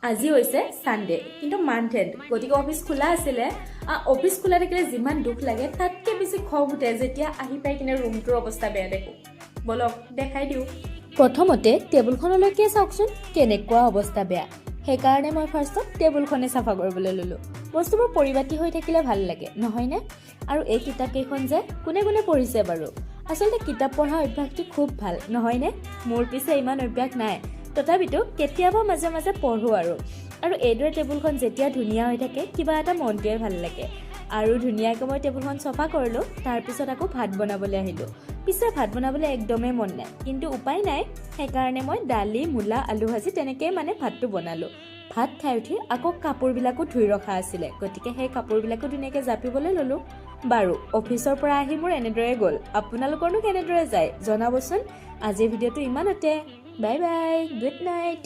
আজি হৈছে সানডে কিন্তু মান্থ এণ্ড গতিকে অফিস খোলা আছিলে অফিস খোলা থাকিলে যিমান দুখ লাগে তাতকে বেছি খং উঠে যেতিয়া আহি পাই কিনে ৰুমটোৰ অৱস্থা বেয়া দেখো বলক দেখাই দিও প্ৰথমতে টেবুলখনলৈকে চাওকচোন কেনেকুৱা অৱস্থা বেয়া সেইকাৰণে মই ফাৰ্ষ্টত টেবুলখনে চাফা কৰিবলৈ ললো বস্তুবোৰ পৰিপাটি হৈ থাকিলে ভাল লাগে নহয়নে আৰু এই কিতাপ কেইখন যে কোনে কোনে পঢ়িছে বাৰু আচলতে কিতাপ পঢ়া অভ্যাসটো খুব ভাল নহয়নে মোৰ পিছে ইমান অভ্যাস নাই তথাপিতো কেতিয়াবা মাজে মাজে পঢ়ো আৰু এইদৰে টেবুলখন যেতিয়া ধুনীয়া হৈ থাকে কিবা এটা মনটোৱে ভাল লাগে আৰু ধুনীয়াকৈ মই টেবুলখন চফা কৰিলোঁ তাৰপিছত আকৌ ভাত বনাবলৈ আহিলোঁ পিছে ভাত বনাবলৈ একদমেই মন নাই কিন্তু উপায় নাই সেইকাৰণে মই দালি মূলা আলু ভাজি তেনেকৈয়ে মানে ভাতটো বনালোঁ ভাত খাই উঠি আকৌ কাপোৰবিলাকো ধুই ৰখা আছিলে গতিকে সেই কাপোৰবিলাকো ধুনীয়াকৈ জাপিবলৈ ল'লোঁ বাৰু অফিচৰ পৰা আহি মোৰ এনেদৰে গ'ল আপোনালোকৰনো কেনেদৰে যায় জনাবচোন আজিৰ ভিডিঅ'টো ইমানতে বাই বাই গুড নাইট